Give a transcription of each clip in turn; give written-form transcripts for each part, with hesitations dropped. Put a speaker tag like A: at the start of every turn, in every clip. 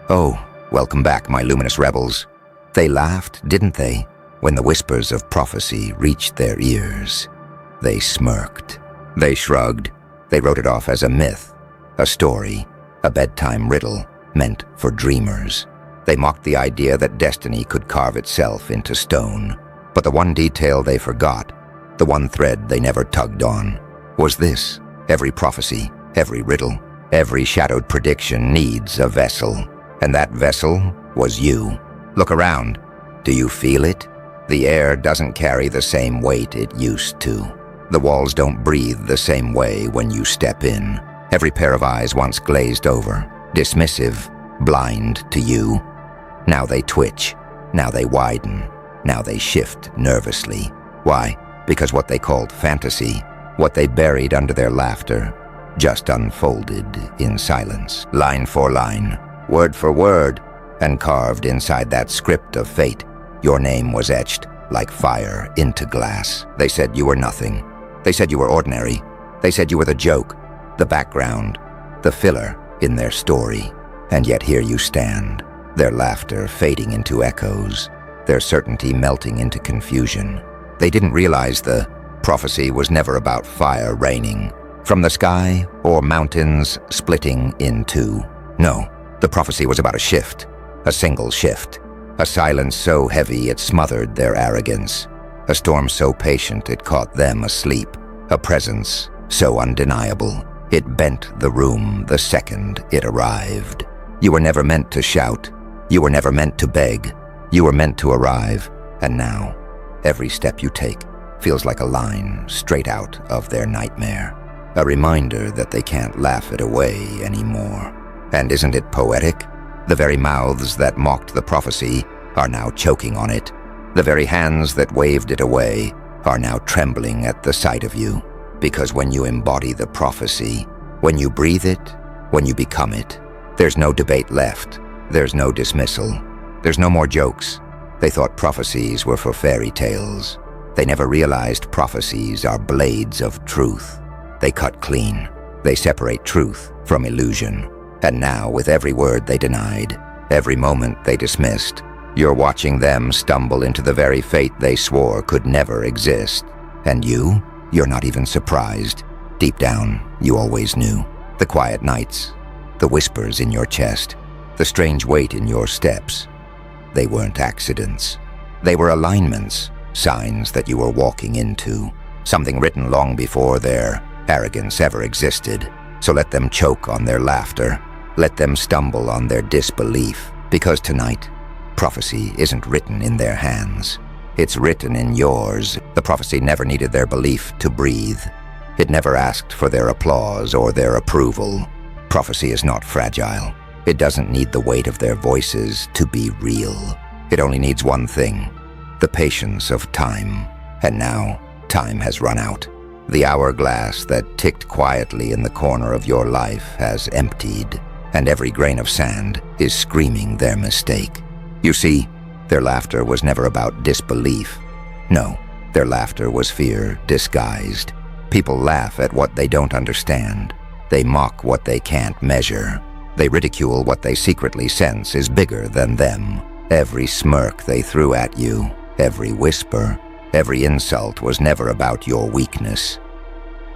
A: Oh, welcome back, my luminous rebels. They laughed, didn't they, when the whispers of prophecy reached their ears? They smirked. They shrugged. They wrote it off as a myth, a story, a bedtime riddle meant for dreamers. They mocked the idea that destiny could carve itself into stone. But the one detail they forgot, the one thread they never tugged on, was this: every prophecy, every riddle, every shadowed prediction needs a vessel. And that vessel was you. Look around. Do you feel it? The air doesn't carry the same weight it used to. The walls don't breathe the same way when you step in. Every pair of eyes once glazed over, dismissive, blind to you. Now they twitch. Now they widen. Now they shift nervously. Why? Because what they called fantasy, what they buried under their laughter, just unfolded in silence, line for line, word for word, and carved inside that script of fate, your name was etched like fire into glass. They said you were nothing. They said you were ordinary. They said you were the joke, the background, the filler in their story. And yet here you stand, their laughter fading into echoes, their certainty melting into confusion. They didn't realize the prophecy was never about fire raining from the sky or mountains splitting in two. No, the prophecy was about a shift, a single shift, a silence so heavy it smothered their arrogance, a storm so patient it caught them asleep, a presence so undeniable it bent the room the second it arrived. You were never meant to shout. You were never meant to beg. You were meant to arrive, and now, every step you take feels like a line straight out of their nightmare, a reminder that they can't laugh it away anymore. And isn't it poetic? The very mouths that mocked the prophecy are now choking on it. The very hands that waved it away are now trembling at the sight of you. Because when you embody the prophecy, when you breathe it, when you become it, there's no debate left. There's no dismissal. There's no more jokes. They thought prophecies were for fairy tales. They never realized prophecies are blades of truth. They cut clean. They separate truth from illusion. And now, with every word they denied, every moment they dismissed, you're watching them stumble into the very fate they swore could never exist. And you're not even surprised. Deep down, you always knew. The quiet nights, the whispers in your chest, the strange weight in your steps. They weren't accidents. They were alignments, signs that you were walking into, something written long before their arrogance ever existed. So let them choke on their laughter. Let them stumble on their disbelief. Because tonight, prophecy isn't written in their hands. It's written in yours. The prophecy never needed their belief to breathe. It never asked for their applause or their approval. Prophecy is not fragile. It doesn't need the weight of their voices to be real. It only needs one thing: the patience of time. And now, time has run out. The hourglass that ticked quietly in the corner of your life has emptied, and every grain of sand is screaming their mistake. You see, their laughter was never about disbelief. No, their laughter was fear disguised. People laugh at what they don't understand. They mock what they can't measure. They ridicule what they secretly sense is bigger than them. Every smirk they threw at you, every whisper, every insult was never about your weakness.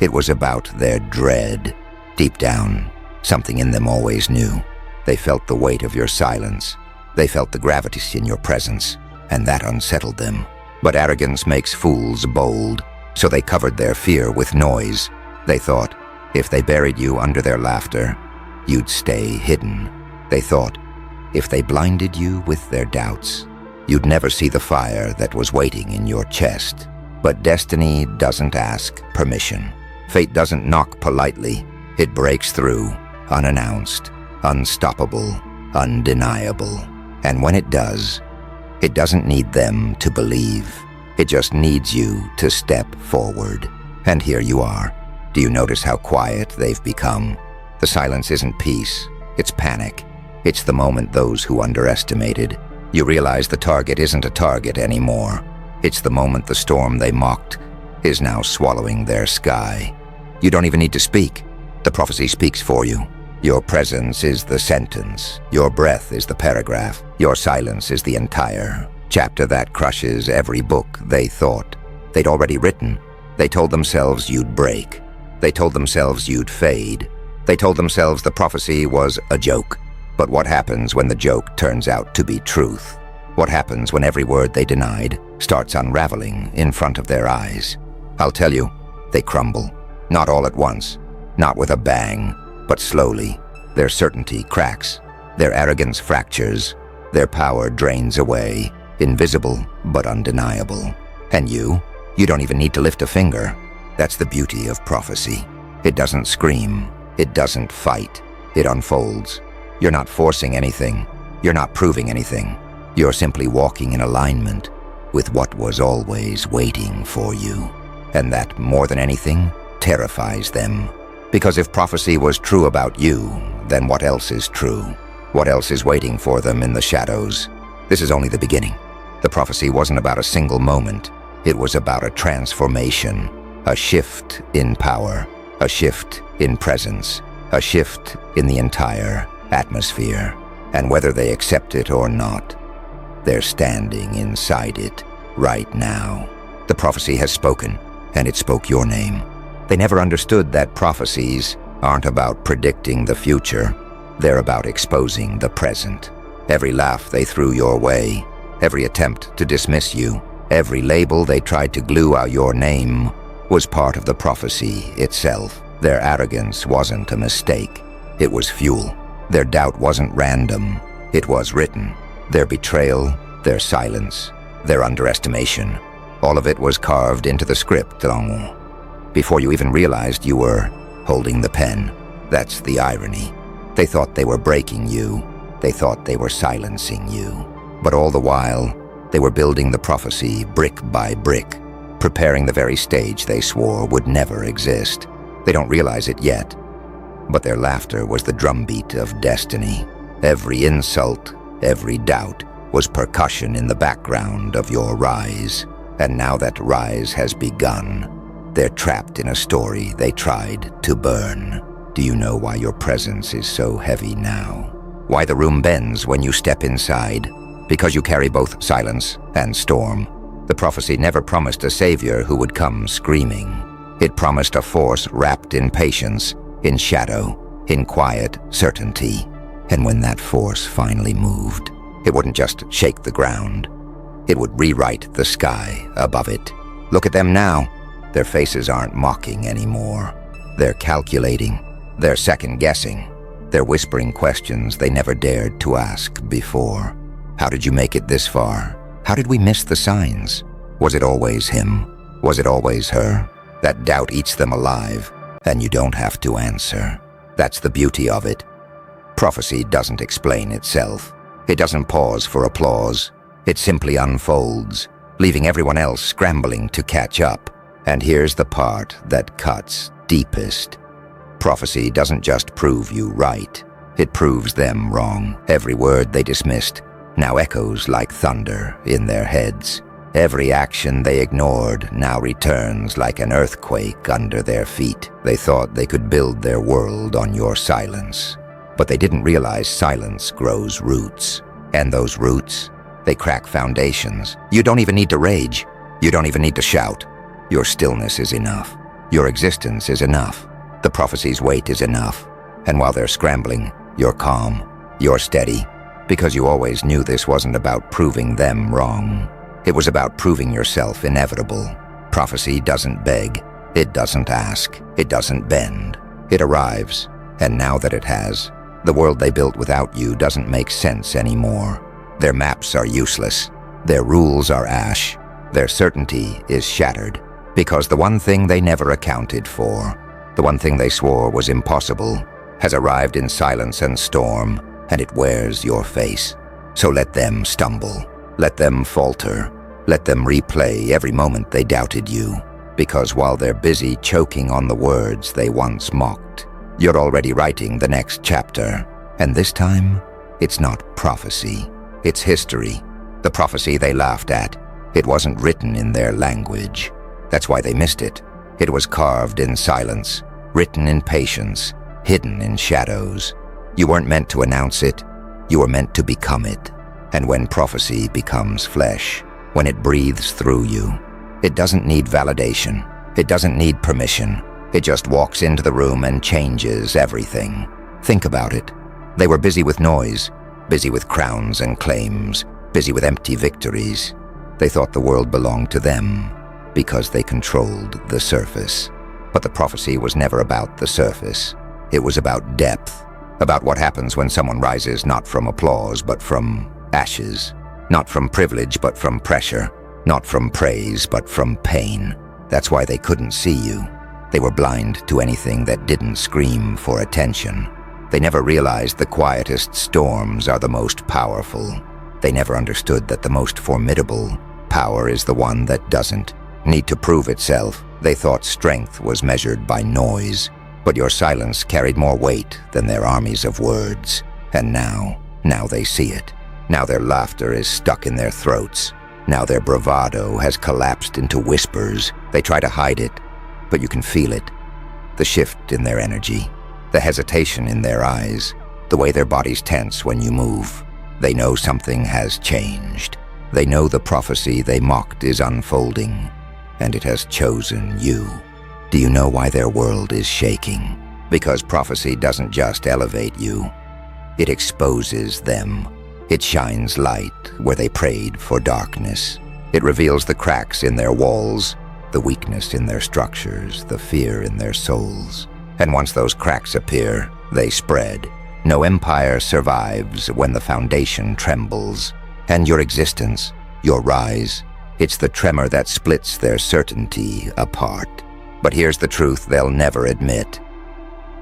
A: It was about their dread. Deep down, something in them always knew. They felt the weight of your silence. They felt the gravity in your presence, and that unsettled them. But arrogance makes fools bold, so they covered their fear with noise. They thought, if they buried you under their laughter, you'd stay hidden. They thought, if they blinded you with their doubts, you'd never see the fire that was waiting in your chest. But destiny doesn't ask permission. Fate doesn't knock politely. It breaks through, unannounced, unstoppable, undeniable. And when it does, it doesn't need them to believe. It just needs you to step forward. And here you are. Do you notice how quiet they've become? The silence isn't peace, it's panic. It's the moment those who underestimated. You realize the target isn't a target anymore. It's the moment the storm they mocked is now swallowing their sky. You don't even need to speak. The prophecy speaks for you. Your presence is the sentence. Your breath is the paragraph. Your silence is the entire chapter that crushes every book they thought they'd already written. They told themselves you'd break. They told themselves you'd fade. They told themselves the prophecy was a joke. But what happens when the joke turns out to be truth? What happens when every word they denied starts unraveling in front of their eyes? I'll tell you, they crumble. Not all at once, not with a bang, but slowly. Their certainty cracks, their arrogance fractures, their power drains away, invisible but undeniable. And you don't even need to lift a finger. That's the beauty of prophecy. It doesn't scream, it doesn't fight, it unfolds. You're not forcing anything, you're not proving anything. You're simply walking in alignment with what was always waiting for you. And that, more than anything, terrifies them. Because if prophecy was true about you, then what else is true? What else is waiting for them in the shadows? This is only the beginning. The prophecy wasn't about a single moment. It was about a transformation, a shift in power, a shift in presence, a shift in the entire atmosphere. And whether they accept it or not, they're standing inside it right now. The prophecy has spoken, and it spoke your name. They never understood that prophecies aren't about predicting the future. They're about exposing the present. Every laugh they threw your way, every attempt to dismiss you, every label they tried to glue on your name was part of the prophecy itself. Their arrogance wasn't a mistake. It was fuel. Their doubt wasn't random. It was written. Their betrayal, their silence, their underestimation, all of it was carved into the script before you even realized you were holding the pen. That's the irony. They thought they were breaking you. They thought they were silencing you. But all the while, they were building the prophecy brick by brick, preparing the very stage they swore would never exist. They don't realize it yet, but their laughter was the drumbeat of destiny. Every insult, every doubt was percussion in the background of your rise. And now that rise has begun, they're trapped in a story they tried to burn. Do you know why your presence is so heavy now? Why the room bends when you step inside? Because you carry both silence and storm. The prophecy never promised a savior who would come screaming. It promised a force wrapped in patience, in shadow, in quiet certainty. And when that force finally moved, it wouldn't just shake the ground. It would rewrite the sky above it. Look at them now. Their faces aren't mocking anymore. They're calculating. They're second-guessing. They're whispering questions they never dared to ask before. How did you make it this far? How did we miss the signs? Was it always him? Was it always her? That doubt eats them alive, and you don't have to answer. That's the beauty of it. Prophecy doesn't explain itself. It doesn't pause for applause. It simply unfolds, leaving everyone else scrambling to catch up. And here's the part that cuts deepest. Prophecy doesn't just prove you right. It proves them wrong. Every word they dismissed now echoes like thunder in their heads. Every action they ignored now returns like an earthquake under their feet. They thought they could build their world on your silence. But they didn't realize silence grows roots. And those roots, they crack foundations. You don't even need to rage. You don't even need to shout. Your stillness is enough. Your existence is enough. The prophecy's weight is enough. And while they're scrambling, you're calm. You're steady. Because you always knew this wasn't about proving them wrong. It was about proving yourself inevitable. Prophecy doesn't beg. It doesn't ask. It doesn't bend. It arrives. And now that it has, the world they built without you doesn't make sense anymore. Their maps are useless. Their rules are ash. Their certainty is shattered. Because the one thing they never accounted for, the one thing they swore was impossible, has arrived in silence and storm, and it wears your face. So let them stumble. Let them falter. Let them replay every moment they doubted you. Because while they're busy choking on the words they once mocked, you're already writing the next chapter. And this time, it's not prophecy. It's history. The prophecy they laughed at. It wasn't written in their language. That's why they missed it. It was carved in silence, written in patience, hidden in shadows. You weren't meant to announce it, you were meant to become it. And when prophecy becomes flesh, when it breathes through you, it doesn't need validation, it doesn't need permission. It just walks into the room and changes everything. Think about it. They were busy with noise, busy with crowns and claims, busy with empty victories. They thought the world belonged to them because they controlled the surface. But the prophecy was never about the surface. It was about depth, about what happens when someone rises not from applause but from ashes, not from privilege but from pressure, not from praise but from pain. That's why they couldn't see you. They were blind to anything that didn't scream for attention. They never realized the quietest storms are the most powerful. They never understood that the most formidable power is the one that doesn't need to prove itself. They thought strength was measured by noise, but your silence carried more weight than their armies of words. And now they see it. Now their laughter is stuck in their throats. Now their bravado has collapsed into whispers. They try to hide it, but you can feel it. The shift in their energy, the hesitation in their eyes, the way their bodies tense when you move. They know something has changed. They know the prophecy they mocked is unfolding, and it has chosen you. Do you know why their world is shaking? Because prophecy doesn't just elevate you, it exposes them. It shines light where they prayed for darkness. It reveals the cracks in their walls, the weakness in their structures, the fear in their souls. And once those cracks appear, they spread. No empire survives when the foundation trembles. And your existence, your rise, it's the tremor that splits their certainty apart. But here's the truth they'll never admit.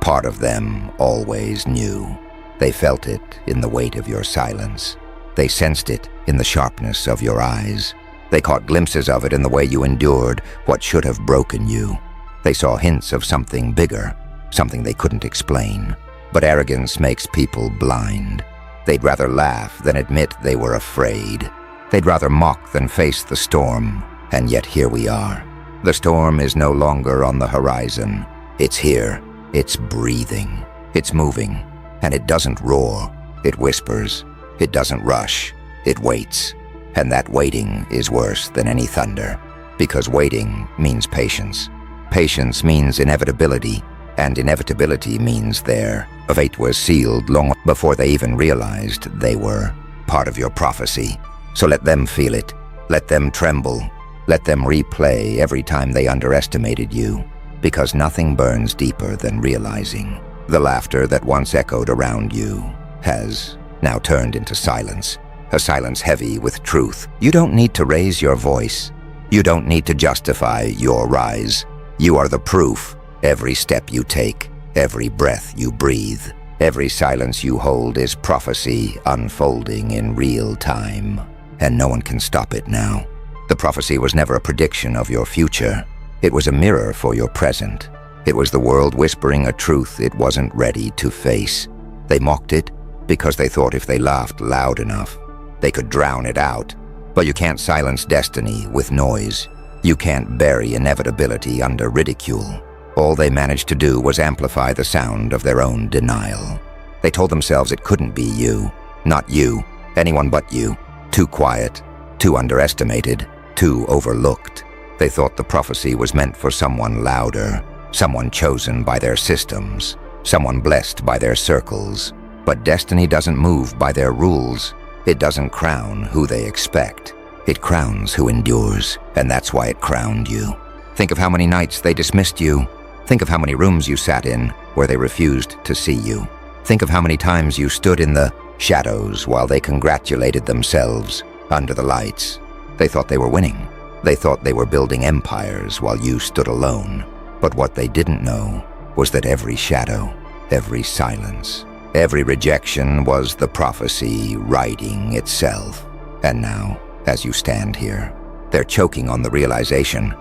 A: Part of them always knew. They felt it in the weight of your silence. They sensed it in the sharpness of your eyes. They caught glimpses of it in the way you endured what should have broken you. They saw hints of something bigger, something they couldn't explain. But arrogance makes people blind. They'd rather laugh than admit they were afraid. They'd rather mock than face the storm. And yet here we are. The storm is no longer on the horizon. It's here. It's breathing. It's moving. And it doesn't roar. It whispers. It doesn't rush. It waits. And that waiting is worse than any thunder. Because waiting means patience. Patience means inevitability. And inevitability means their fate was sealed long before they even realized they were part of your prophecy. So let them feel it. Let them tremble. Let them replay every time they underestimated you. Because nothing burns deeper than realizing the laughter that once echoed around you has now turned into silence. A silence heavy with truth. You don't need to raise your voice. You don't need to justify your rise. You are the proof. Every step you take, every breath you breathe, every silence you hold is prophecy unfolding in real time. And no one can stop it now. The prophecy was never a prediction of your future. It was a mirror for your present. It was the world whispering a truth it wasn't ready to face. They mocked it because they thought if they laughed loud enough, they could drown it out. But you can't silence destiny with noise. You can't bury inevitability under ridicule. All they managed to do was amplify the sound of their own denial. They told themselves it couldn't be you, not you, anyone but you. Too quiet, too underestimated, too overlooked. They thought the prophecy was meant for someone louder, someone chosen by their systems, someone blessed by their circles. But destiny doesn't move by their rules. It doesn't crown who they expect. It crowns who endures, and that's why it crowned you. Think of how many nights they dismissed you. Think of how many rooms you sat in where they refused to see you. Think of how many times you stood in the shadows while they congratulated themselves under the lights. They thought they were winning. They thought they were building empires while you stood alone. But what they didn't know was that every shadow, every silence, every rejection was the prophecy writing itself. And now, as you stand here, they're choking on the realization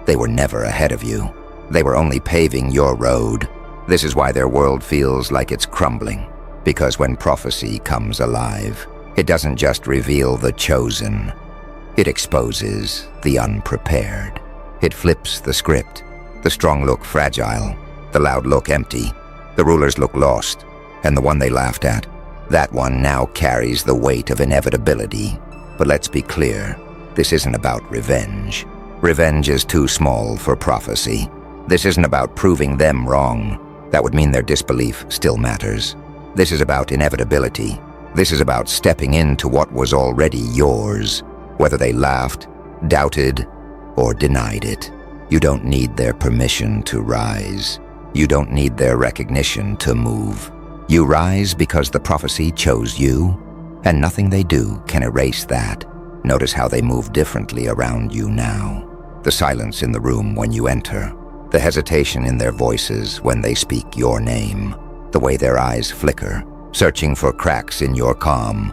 A: they were never ahead of you. They were only paving your road. This is why their world feels like it's crumbling. Because when prophecy comes alive, it doesn't just reveal the chosen. It exposes the unprepared. It flips the script. The strong look fragile. The loud look empty. The rulers look lost, and the one they laughed at, that one now carries the weight of inevitability. But let's be clear, this isn't about revenge. Revenge is too small for prophecy. This isn't about proving them wrong. That would mean their disbelief still matters. This is about inevitability. This is about stepping into what was already yours, whether they laughed, doubted, or denied it. You don't need their permission to rise. You don't need their recognition to move. You rise because the prophecy chose you, and nothing they do can erase that. Notice how they move differently around you now. The silence in the room when you enter, the hesitation in their voices when they speak your name, the way their eyes flicker, searching for cracks in your calm,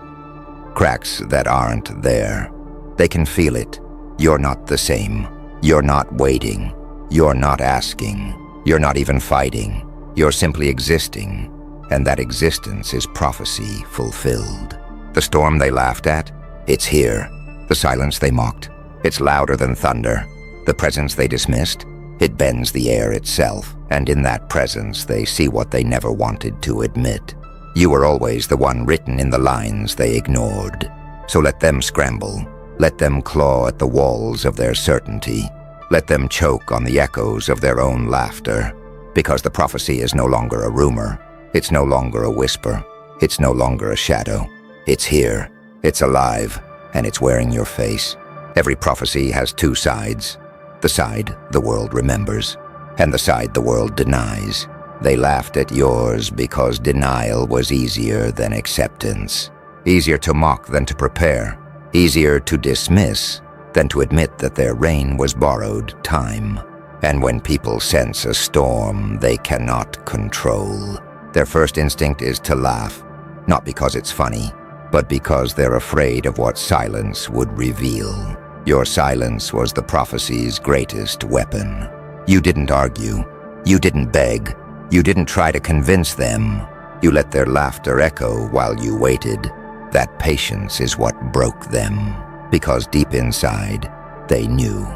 A: cracks that aren't there. They can feel it. You're not the same. You're not waiting. You're not asking. You're not even fighting. You're simply existing, and that existence is prophecy fulfilled. The storm they laughed at, it's here. The silence they mocked, it's louder than thunder. The presence they dismissed, it bends the air itself, and in that presence they see what they never wanted to admit. You were always the one written in the lines they ignored. So let them scramble. Let them claw at the walls of their certainty. Let them choke on the echoes of their own laughter. Because the prophecy is no longer a rumor. It's no longer a whisper. It's no longer a shadow. It's here. It's alive. And it's wearing your face. Every prophecy has two sides. The side the world remembers, and the side the world denies. They laughed at yours because denial was easier than acceptance. Easier to mock than to prepare. Easier to dismiss than to admit that their reign was borrowed time. And when people sense a storm they cannot control, their first instinct is to laugh, not because it's funny, but because they're afraid of what silence would reveal. Your silence was the prophecy's greatest weapon. You didn't argue. You didn't beg. You didn't try to convince them. You let their laughter echo while you waited. That patience is what broke them, because deep inside, they knew.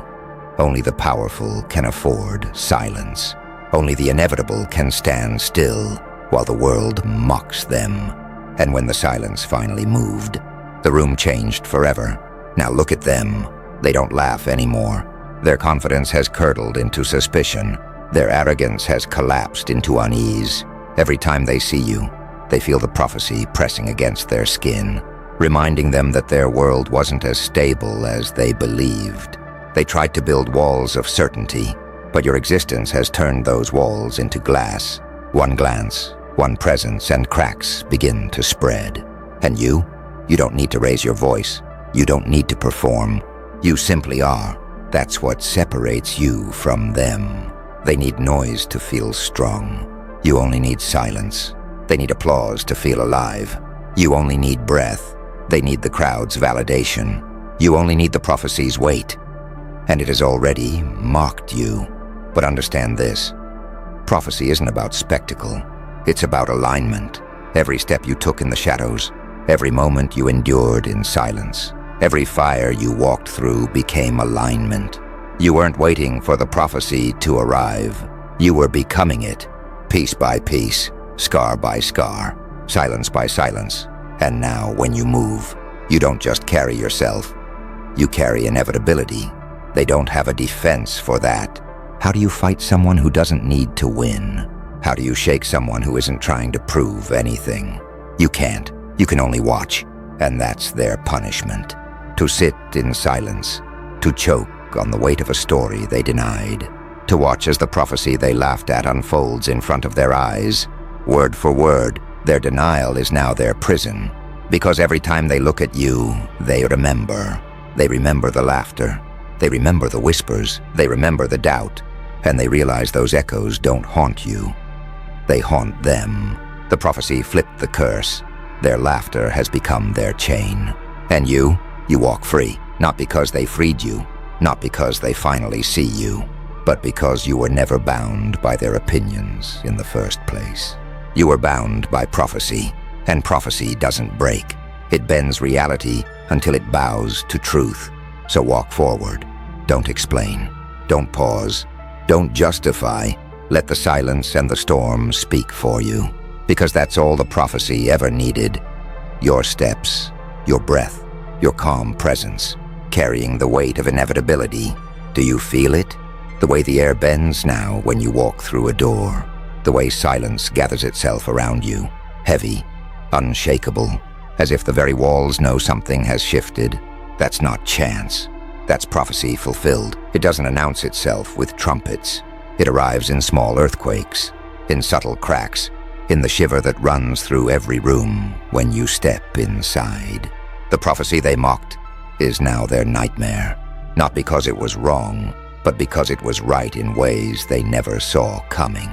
A: Only the powerful can afford silence. Only the inevitable can stand still while the world mocks them. And when the silence finally moved, the room changed forever. Now look at them. They don't laugh anymore. Their confidence has curdled into suspicion. Their arrogance has collapsed into unease. Every time they see you, they feel the prophecy pressing against their skin, reminding them that their world wasn't as stable as they believed. They tried to build walls of certainty, but your existence has turned those walls into glass. One glance, one presence, and cracks begin to spread. And you don't need to raise your voice. You don't need to perform. You simply are. That's what separates you from them. They need noise to feel strong. You only need silence. They need applause to feel alive. You only need breath. They need the crowd's validation. You only need the prophecy's weight. And it has already mocked you. But understand this. Prophecy isn't about spectacle. It's about alignment. Every step you took in the shadows, every moment you endured in silence, every fire you walked through became alignment. You weren't waiting for the prophecy to arrive. You were becoming it, piece by piece, scar by scar, silence by silence. And now, when you move, you don't just carry yourself. You carry inevitability. They don't have a defense for that. How do you fight someone who doesn't need to win? How do you shake someone who isn't trying to prove anything? You can't. You can only watch. And that's their punishment. To sit in silence, to choke on the weight of a story they denied, to watch as the prophecy they laughed at unfolds in front of their eyes. Word for word, their denial is now their prison, because every time they look at you, they remember. They remember the laughter, they remember the whispers, they remember the doubt, and they realize those echoes don't haunt you. They haunt them. The prophecy flipped the curse. Their laughter has become their chain. And you walk free, not because they freed you, not because they finally see you, but because you were never bound by their opinions in the first place. You were bound by prophecy, and prophecy doesn't break. It bends reality until it bows to truth. So walk forward. Don't explain. Don't pause. Don't justify. Let the silence and the storm speak for you, because that's all the prophecy ever needed. Your steps, your breath, your calm presence, carrying the weight of inevitability. Do you feel it? The way the air bends now when you walk through a door. The way silence gathers itself around you, heavy, unshakable, as if the very walls know something has shifted. That's not chance. That's prophecy fulfilled. It doesn't announce itself with trumpets. It arrives in small earthquakes, in subtle cracks, in the shiver that runs through every room when you step inside. The prophecy they mocked is now their nightmare, not because it was wrong, but because it was right in ways they never saw coming.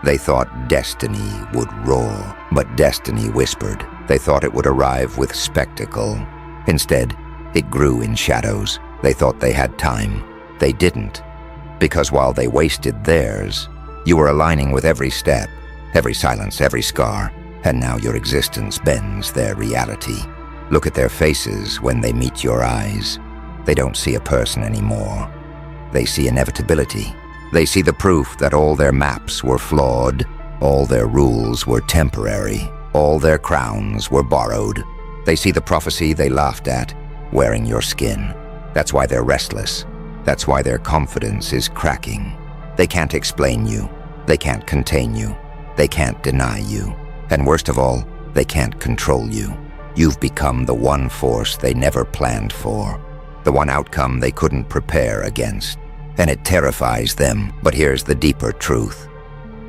A: They thought destiny would roar, but destiny whispered. They thought it would arrive with spectacle. Instead, it grew in shadows. They thought they had time. They didn't. Because while they wasted theirs, you were aligning with every step, every silence, every scar, and now your existence bends their reality. Look at their faces when they meet your eyes. They don't see a person anymore. They see inevitability. They see the proof that all their maps were flawed, all their rules were temporary, all their crowns were borrowed. They see the prophecy they laughed at, wearing your skin. That's why they're restless. That's why their confidence is cracking. They can't explain you. They can't contain you. They can't deny you. And worst of all, they can't control you. You've become the one force they never planned for, the one outcome they couldn't prepare against. And it terrifies them. But here's the deeper truth.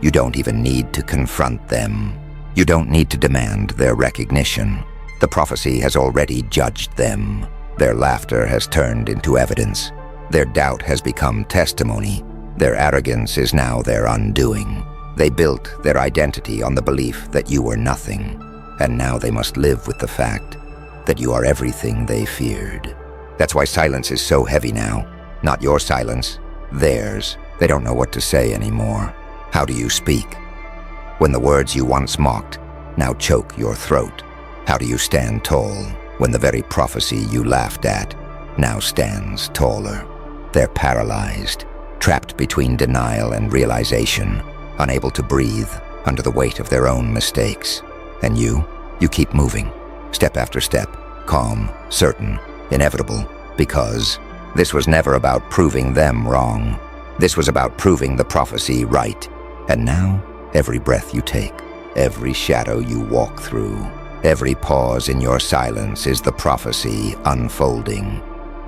A: You don't even need to confront them. You don't need to demand their recognition. The prophecy has already judged them. Their laughter has turned into evidence. Their doubt has become testimony. Their arrogance is now their undoing. They built their identity on the belief that you were nothing, and now they must live with the fact that you are everything they feared. That's why silence is so heavy now. Not your silence, theirs. They don't know what to say anymore. How do you speak when the words you once mocked now choke your throat? How do you stand tall when the very prophecy you laughed at now stands taller? They're paralyzed, trapped between denial and realization, unable to breathe under the weight of their own mistakes. And you keep moving, step after step, calm, certain, inevitable, because this was never about proving them wrong. This was about proving the prophecy right. And now, every breath you take, every shadow you walk through, every pause in your silence is the prophecy unfolding.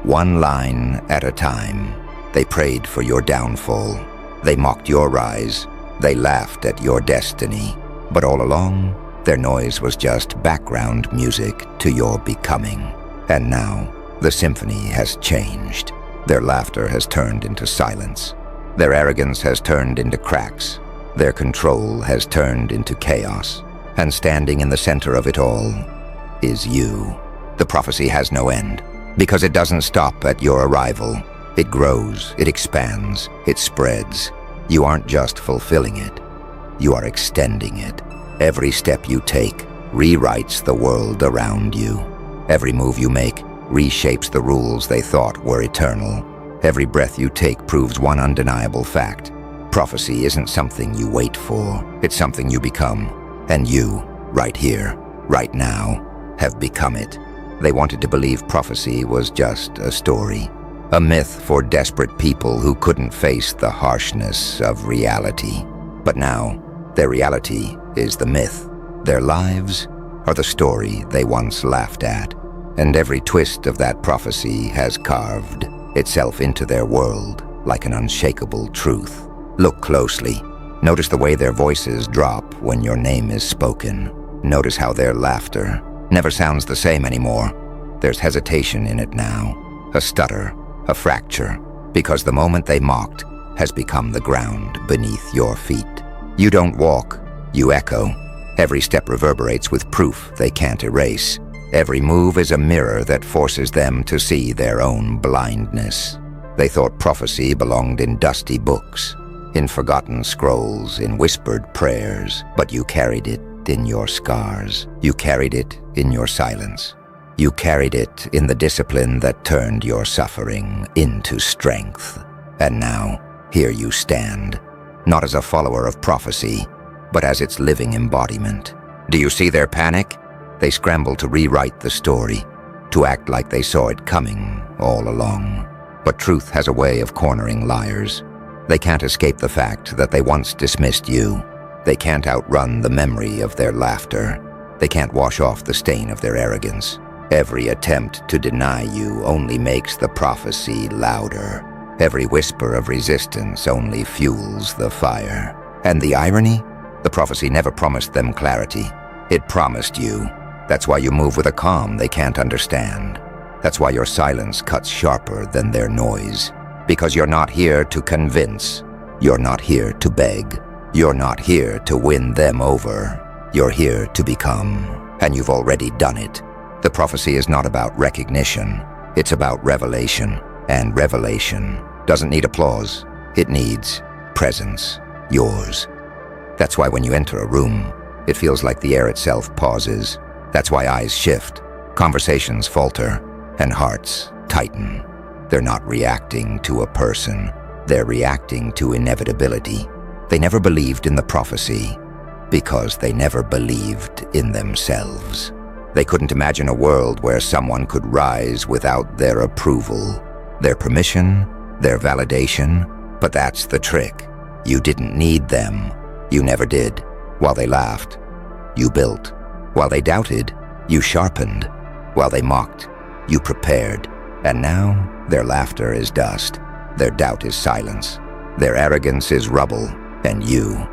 A: One line at a time. They prayed for your downfall. They mocked your rise. They laughed at your destiny. But all along, their noise was just background music to your becoming. And now, the symphony has changed. Their laughter has turned into silence. Their arrogance has turned into cracks. Their control has turned into chaos. And standing in the center of it all is you. The prophecy has no end, because it doesn't stop at your arrival. It grows, it expands, it spreads. You aren't just fulfilling it, you are extending it. Every step you take rewrites the world around you. Every move you make reshapes the rules they thought were eternal. Every breath you take proves one undeniable fact. Prophecy isn't something you wait for, it's something you become. And you, right here, right now, have become it. They wanted to believe prophecy was just a story, a myth for desperate people who couldn't face the harshness of reality. But now, their reality is the myth. Their lives are the story they once laughed at. And every twist of that prophecy has carved itself into their world like an unshakable truth. Look closely. Notice the way their voices drop when your name is spoken. Notice how their laughter never sounds the same anymore. There's hesitation in it now, a stutter, a fracture, because the moment they mocked has become the ground beneath your feet. You don't walk, you echo. Every step reverberates with proof they can't erase. Every move is a mirror that forces them to see their own blindness. They thought prophecy belonged in dusty books, in forgotten scrolls, in whispered prayers, but you carried it in your scars. You carried it in your silence. You carried it in the discipline that turned your suffering into strength. And now, here you stand, not as a follower of prophecy, but as its living embodiment. Do you see their panic? They scramble to rewrite the story, to act like they saw it coming all along. But truth has a way of cornering liars. They can't escape the fact that they once dismissed you. They can't outrun the memory of their laughter. They can't wash off the stain of their arrogance. Every attempt to deny you only makes the prophecy louder. Every whisper of resistance only fuels the fire. And the irony? The prophecy never promised them clarity. It promised you. That's why you move with a calm they can't understand. That's why your silence cuts sharper than their noise. Because you're not here to convince. You're not here to beg. You're not here to win them over. You're here to become. And you've already done it. The prophecy is not about recognition. It's about revelation. And revelation doesn't need applause. It needs presence. Yours. That's why when you enter a room, it feels like the air itself pauses. That's why eyes shift, conversations falter, and hearts tighten. They're not reacting to a person. They're reacting to inevitability. They never believed in the prophecy because they never believed in themselves. They couldn't imagine a world where someone could rise without their approval, their permission, their validation. But that's the trick. You didn't need them. You never did. While they laughed, you built. While they doubted, you sharpened. While they mocked, you prepared. And now, their laughter is dust. Their doubt is silence. Their arrogance is rubble. And you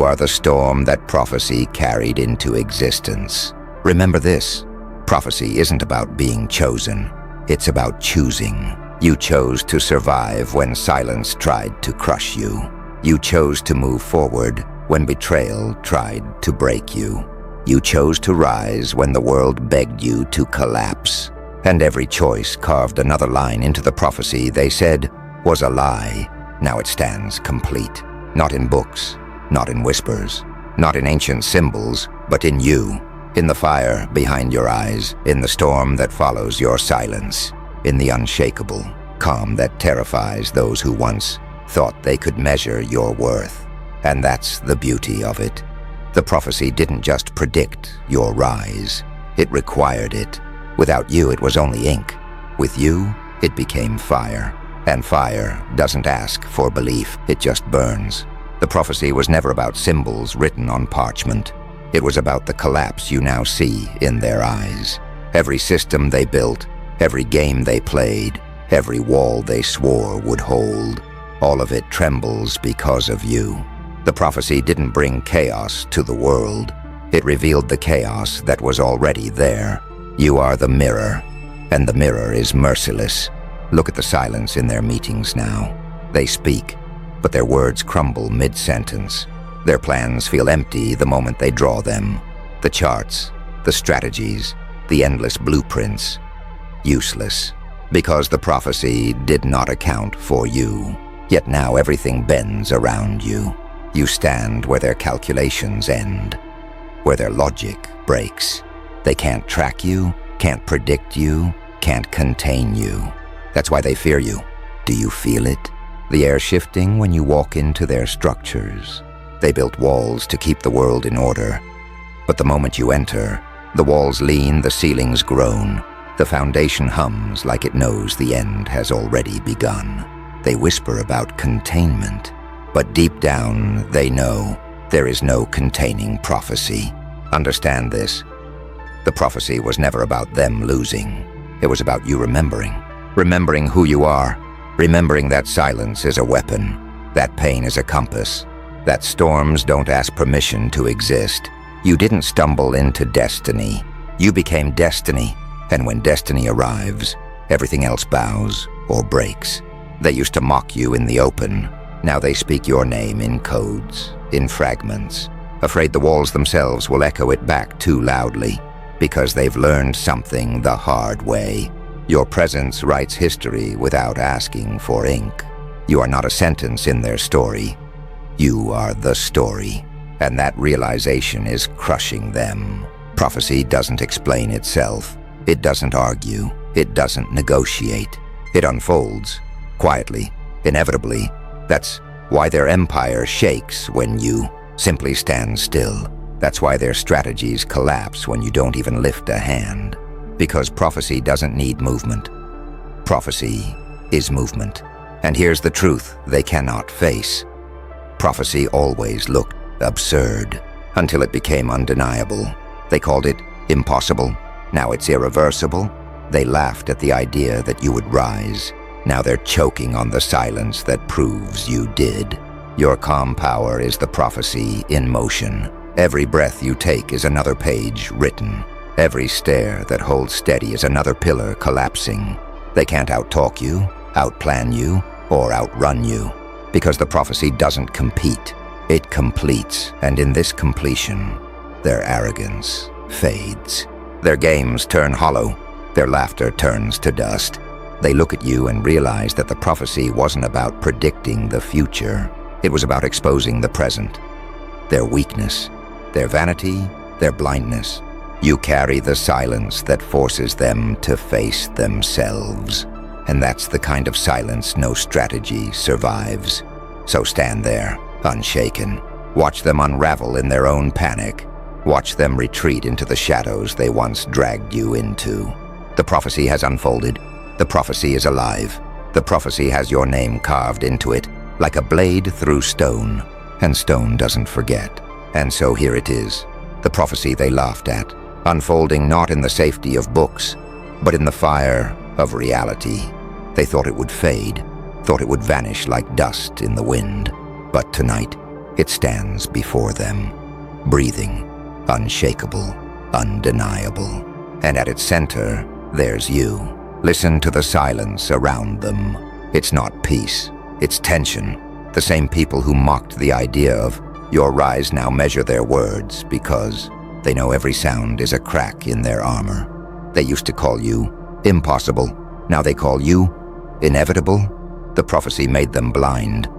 A: are the storm that prophecy carried into existence. Remember this, prophecy isn't about being chosen. It's about choosing. You chose to survive when silence tried to crush you. You chose to move forward when betrayal tried to break you. You chose to rise when the world begged you to collapse. And every choice carved another line into the prophecy they said was a lie. Now it stands complete. Not in books, not in whispers, not in ancient symbols, but in you. In the fire behind your eyes, in the storm that follows your silence, in the unshakable calm that terrifies those who once thought they could measure your worth. And that's the beauty of it. The prophecy didn't just predict your rise. It required it. Without you, it was only ink. With you, it became fire. And fire doesn't ask for belief, it just burns. The prophecy was never about symbols written on parchment. It was about the collapse you now see in their eyes. Every system they built, every game they played, every wall they swore would hold, all of it trembles because of you. The prophecy didn't bring chaos to the world. It revealed the chaos that was already there. You are the mirror, and the mirror is merciless. Look at the silence in their meetings now. They speak, but their words crumble mid-sentence. Their plans feel empty the moment they draw them. The charts, the strategies, the endless blueprints, useless. Because the prophecy did not account for you. Yet now everything bends around you. You stand where their calculations end, where their logic breaks. They can't track you, can't predict you, can't contain you. That's why they fear you. Do you feel it? The air shifting when you walk into their structures. They built walls to keep the world in order. But the moment you enter, the walls lean, the ceilings groan. The foundation hums like it knows the end has already begun. They whisper about containment, but deep down they know there is no containing prophecy. Understand this. The prophecy was never about them losing. It was about you remembering. Remembering who you are. Remembering that silence is a weapon. That pain is a compass. That storms don't ask permission to exist. You didn't stumble into destiny. You became destiny. And when destiny arrives, everything else bows or breaks. They used to mock you in the open. Now they speak your name in codes, in fragments, afraid the walls themselves will echo it back too loudly, because they've learned something the hard way. Your presence writes history without asking for ink. You are not a sentence in their story. You are the story. And that realization is crushing them. Prophecy doesn't explain itself. It doesn't argue. It doesn't negotiate. It unfolds, quietly, inevitably. That's Why their empire shakes when you simply stand still. That's why their strategies collapse when you don't even lift a hand. Because prophecy doesn't need movement. Prophecy is movement. And here's the truth they cannot face. Prophecy always looked absurd until it became undeniable. They called it impossible. Now it's irreversible. They laughed at the idea that you would rise. Now they're choking on the silence that proves you did. Your calm power is the prophecy in motion. Every breath you take is another page written. Every stare that holds steady is another pillar collapsing. They can't outtalk you, outplan you, or outrun you. Because the prophecy doesn't compete. It completes, and in this completion, their arrogance fades. Their games turn hollow. Their laughter turns to dust. They look at you and realize that the prophecy wasn't about predicting the future. It was about exposing the present. Their weakness, their vanity, their blindness. You carry the silence that forces them to face themselves. And that's the kind of silence no strategy survives. So stand there, unshaken. Watch them unravel in their own panic. Watch them retreat into the shadows they once dragged you into. The prophecy has unfolded. The prophecy is alive. The prophecy has your name carved into it, like a blade through stone. And stone doesn't forget. And so here it is, the prophecy they laughed at, unfolding not in the safety of books, but in the fire of reality. They thought it would fade, thought it would vanish like dust in the wind. But tonight, it stands before them, breathing, unshakable, undeniable. And at its center, there's you. Listen to the silence around them. It's not peace, it's tension. The same people who mocked the idea of your rise now measure their words because they know every sound is a crack in their armor. They used to call you impossible. Now they call you inevitable. The prophecy made them blind,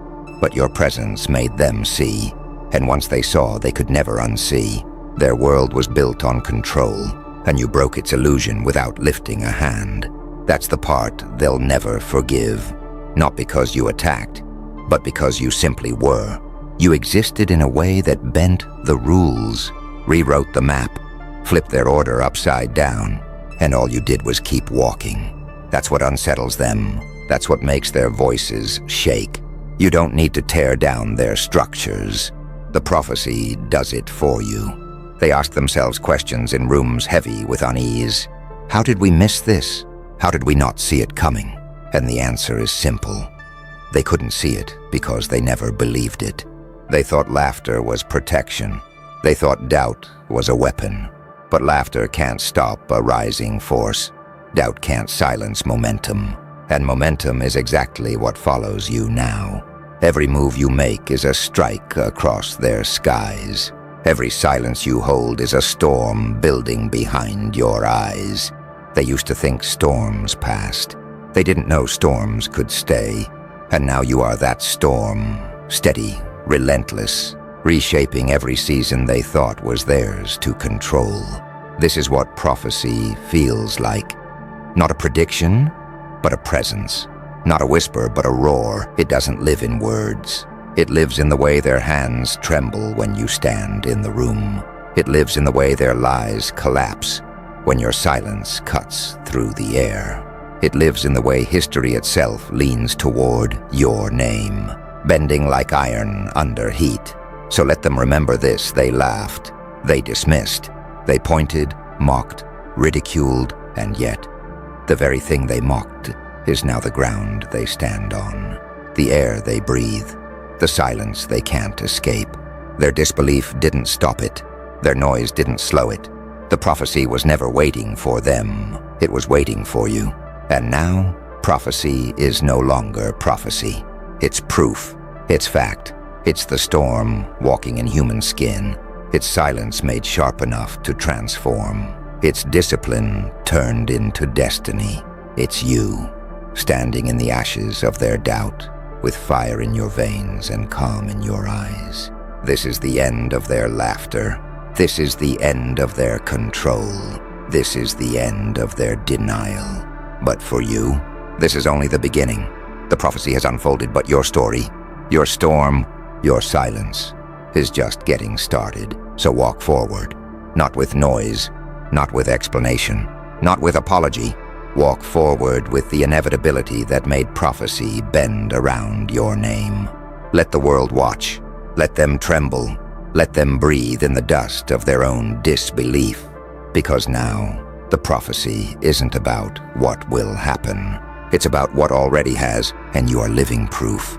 A: but your presence made them see. And once they saw, they could never unsee. Their world was built on control, and you broke its illusion without lifting a hand. That's the part they'll never forgive. Not because you attacked, but because you simply were. You existed in a way that bent the rules, rewrote the map, flipped their order upside down, and all you did was keep walking. That's what unsettles them. That's what makes their voices shake. You don't need to tear down their structures. The prophecy does it for you. They ask themselves questions in rooms heavy with unease. How did we miss this? How did we not see it coming? And the answer is simple. They couldn't see it because they never believed it. They thought laughter was protection. They thought doubt was a weapon. But laughter can't stop a rising force. Doubt can't silence momentum. And momentum is exactly what follows you now. Every move you make is a strike across their skies. Every silence you hold is a storm building behind your eyes. They used to think storms passed. They didn't know storms could stay. And now you are that storm, steady, relentless, reshaping every season they thought was theirs to control. This is what prophecy feels like. Not a prediction, but a presence. Not a whisper, but a roar. It doesn't live in words. It lives in the way their hands tremble when you stand in the room. It lives in the way their lies collapse when your silence cuts through the air. It lives in the way history itself leans toward your name, bending like iron under heat. So let them remember this. They laughed. They dismissed. They pointed, mocked, ridiculed, and yet the very thing they mocked is now the ground they stand on, the air they breathe, the silence they can't escape. Their disbelief didn't stop it. Their noise didn't slow it. The prophecy was never waiting for them. It was waiting for you. And now, prophecy is no longer prophecy. It's proof. It's fact. It's the storm walking in human skin. It's silence made sharp enough to transform. It's discipline turned into destiny. It's you, standing in the ashes of their doubt, with fire in your veins and calm in your eyes. This is the end of their laughter. This is the end of their control. This is the end of their denial. But for you, this is only the beginning. The prophecy has unfolded, but your story, Your storm, your silence, is just getting started. So walk forward, not with noise, not with explanation, not with apology. Walk forward with the inevitability that made prophecy bend around your name. Let the world watch. Let them tremble. Let them breathe in the dust of their own disbelief. Because now, the prophecy isn't about what will happen. It's about what already has, and you are living proof.